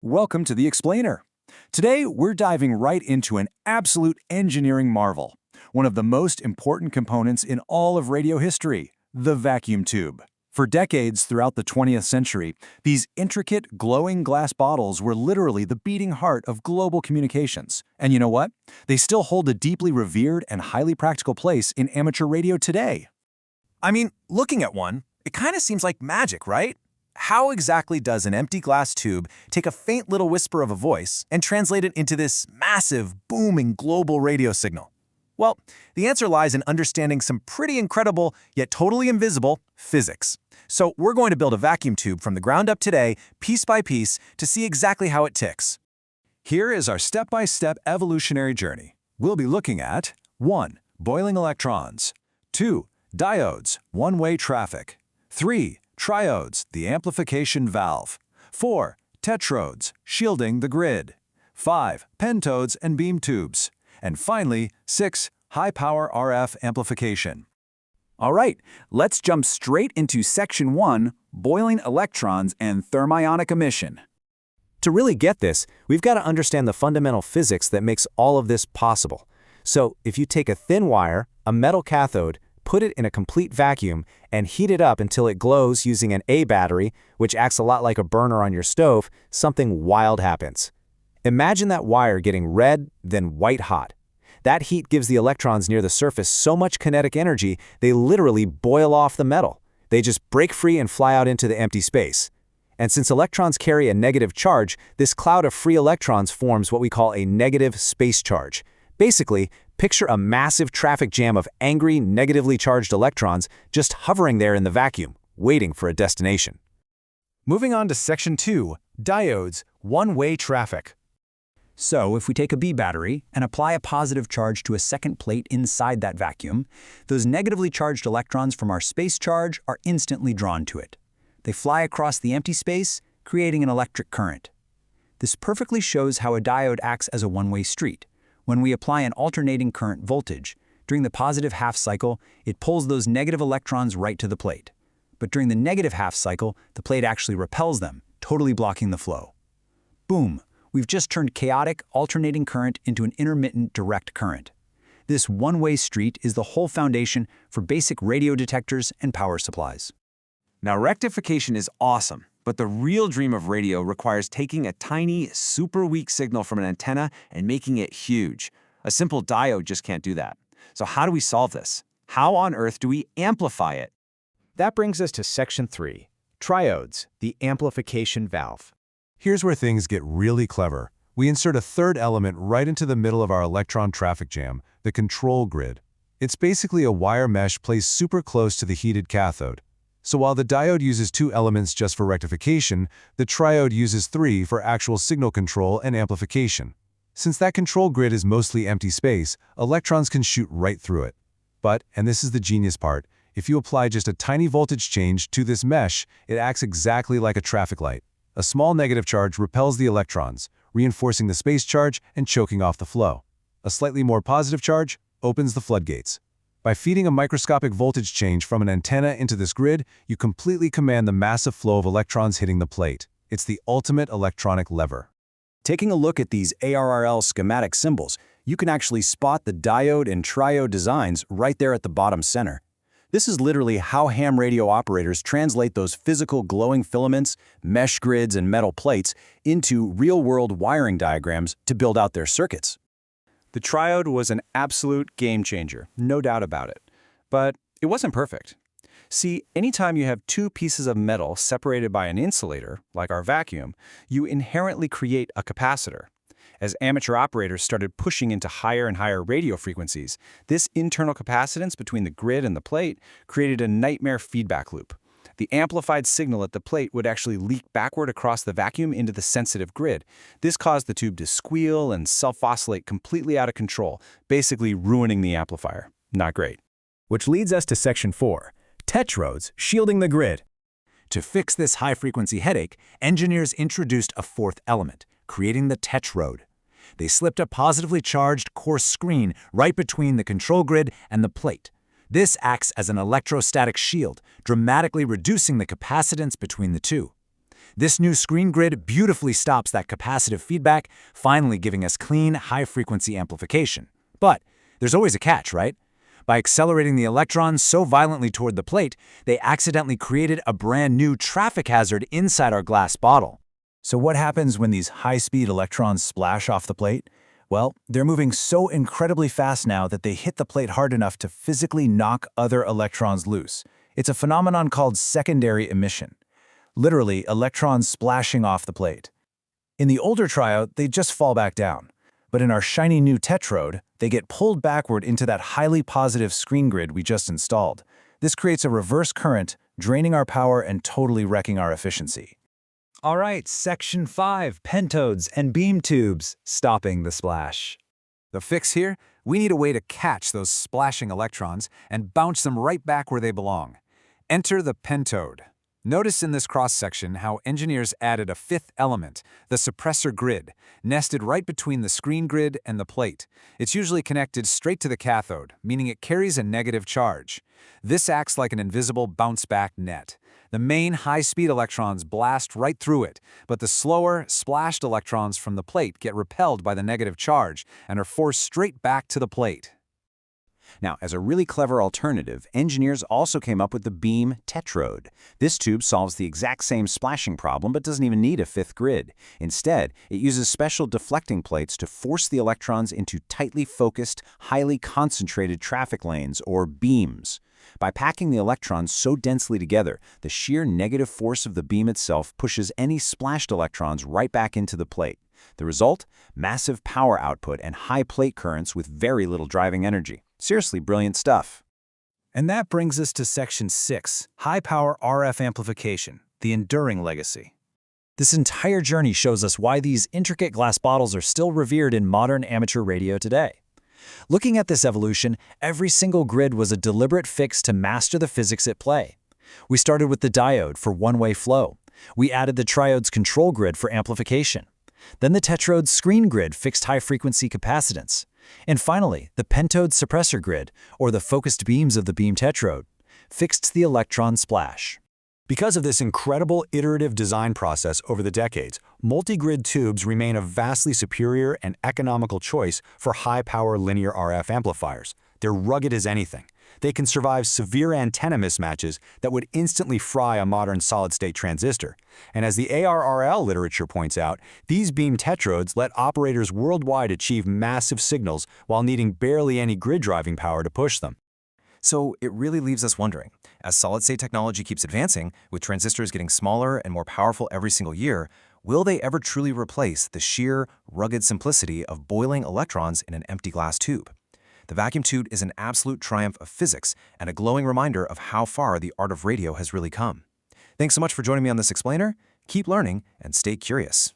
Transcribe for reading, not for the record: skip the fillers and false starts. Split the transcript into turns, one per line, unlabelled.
Welcome to The Explainer. Today, we're diving right into an absolute engineering marvel, one of the most important components in all of radio history, the vacuum tube. For decades throughout the 20th century, these intricate, glowing glass bottles were literally the beating heart of global communications. And you know what? They still hold a deeply revered and highly practical place in amateur radio today.
I mean, looking at one, it kind of seems like magic, right? How exactly does an empty glass tube take a faint little whisper of a voice and translate it into this massive, booming global radio signal? Well, the answer lies in understanding some pretty incredible, yet totally invisible, physics. So we're going to build a vacuum tube from the ground up today, piece by piece, to see exactly how it ticks.
Here is our step-by-step evolutionary journey. We'll be looking at 1. Boiling electrons. 2. Diodes, one-way traffic. 3. Triodes, the amplification valve. 4. Tetrodes, shielding the grid. 5. Pentodes and beam tubes. And finally, 6. High-power RF amplification. All right, let's jump straight into Section 1, Boiling Electrons and Thermionic Emission.
To really get this, we've got to understand the fundamental physics that makes all of this possible. So, if you take a thin wire, a metal cathode, put it in a complete vacuum, and heat it up until it glows using an A battery, which acts a lot like a burner on your stove, something wild happens. Imagine that wire getting red, then white hot. That heat gives the electrons near the surface so much kinetic energy, they literally boil off the metal. They just break free and fly out into the empty space. And since electrons carry a negative charge, this cloud of free electrons forms what we call a negative space charge. Basically, picture a massive traffic jam of angry, negatively charged electrons just hovering there in the vacuum, waiting for a destination.
Moving on to Section 2, Diodes, one-way traffic.
So, if we take a B battery and apply a positive charge to a second plate inside that vacuum, those negatively charged electrons from our space charge are instantly drawn to it. They fly across the empty space, creating an electric current. This perfectly shows how a diode acts as a one-way street. When we apply an alternating current voltage, during the positive half cycle, it pulls those negative electrons right to the plate. But during the negative half cycle, the plate actually repels them, totally blocking the flow. Boom! We've just turned chaotic, alternating current into an intermittent direct current. This one-way street is the whole foundation for basic radio detectors and power supplies.
Now, rectification is awesome, but the real dream of radio requires taking a tiny, super weak signal from an antenna and making it huge. A simple diode just can't do that. So how do we solve this? How on earth do we amplify it?
That brings us to Section 3, Triodes, the amplification valve.
Here's where things get really clever. We insert a third element right into the middle of our electron traffic jam, the control grid. It's basically a wire mesh placed super close to the heated cathode. So while the diode uses 2 elements just for rectification, the triode uses 3 for actual signal control and amplification. Since that control grid is mostly empty space, electrons can shoot right through it. But, and this is the genius part, if you apply just a tiny voltage change to this mesh, it acts exactly like a traffic light. A small negative charge repels the electrons, reinforcing the space charge and choking off the flow. A slightly more positive charge opens the floodgates. By feeding a microscopic voltage change from an antenna into this grid, you completely command the massive flow of electrons hitting the plate. It's the ultimate electronic lever.
Taking a look at these ARRL schematic symbols, you can actually spot the diode and triode designs right there at the bottom center. This is literally how ham radio operators translate those physical glowing filaments, mesh grids, and metal plates into real-world wiring diagrams to build out their circuits.
The triode was an absolute game changer, no doubt about it. But it wasn't perfect. See, anytime you have 2 pieces of metal separated by an insulator, like our vacuum, you inherently create a capacitor. As amateur operators started pushing into higher and higher radio frequencies, this internal capacitance between the grid and the plate created a nightmare feedback loop. The amplified signal at the plate would actually leak backward across the vacuum into the sensitive grid. This caused the tube to squeal and self-oscillate completely out of control, basically ruining the amplifier. Not great.
Which leads us to Section 4, Tetrodes, shielding the grid.
To fix this high-frequency headache, engineers introduced a 4th element, creating the tetrode. They slipped a positively charged coarse screen right between the control grid and the plate. This acts as an electrostatic shield, dramatically reducing the capacitance between the two. This new screen grid beautifully stops that capacitive feedback, finally giving us clean, high-frequency amplification. But there's always a catch, right? By accelerating the electrons so violently toward the plate, they accidentally created a brand new traffic hazard inside our glass bottle.
So what happens when these high-speed electrons splash off the plate? Well, they're moving so incredibly fast now that they hit the plate hard enough to physically knock other electrons loose. It's a phenomenon called secondary emission. Literally, electrons splashing off the plate. In the older triode, they just fall back down. But in our shiny new tetrode, they get pulled backward into that highly positive screen grid we just installed. This creates a reverse current, draining our power and totally wrecking our efficiency.
All right, Section 5, pentodes and beam tubes, stopping the splash.
The fix here? We need a way to catch those splashing electrons and bounce them right back where they belong. Enter the pentode. Notice in this cross-section how engineers added a fifth element, the suppressor grid, nested right between the screen grid and the plate. It's usually connected straight to the cathode, meaning it carries a negative charge. This acts like an invisible bounce-back net. The main high-speed electrons blast right through it, but the slower, splashed electrons from the plate get repelled by the negative charge and are forced straight back to the plate.
Now, as a really clever alternative, engineers also came up with the beam tetrode. This tube solves the exact same splashing problem but doesn't even need a fifth grid. Instead, it uses special deflecting plates to force the electrons into tightly focused, highly concentrated traffic lanes, or beams. By packing the electrons so densely together, the sheer negative force of the beam itself pushes any splashed electrons right back into the plate. The result? Massive power output and high plate currents with very little driving energy. Seriously brilliant stuff.
And that brings us to Section 6, high-power RF amplification, the enduring legacy.
This entire journey shows us why these intricate glass bottles are still revered in modern amateur radio today. Looking at this evolution, every single grid was a deliberate fix to master the physics at play. We started with the diode for one-way flow. We added the triode's control grid for amplification. Then the tetrode's screen grid fixed high-frequency capacitance. And finally, the pentode suppressor grid, or the focused beams of the beam tetrode, fixed the electron splash.
Because of this incredible iterative design process over the decades, multi-grid tubes remain a vastly superior and economical choice for high-power linear RF amplifiers. They're rugged as anything. They can survive severe antenna mismatches that would instantly fry a modern solid-state transistor. And as the ARRL literature points out, these beam tetrodes let operators worldwide achieve massive signals while needing barely any grid driving power to push them.
So it really leaves us wondering, as solid-state technology keeps advancing, with transistors getting smaller and more powerful every single year, will they ever truly replace the sheer, rugged simplicity of boiling electrons in an empty glass tube? The vacuum tube is an absolute triumph of physics and a glowing reminder of how far the art of radio has really come. Thanks so much for joining me on this explainer. Keep learning and stay curious.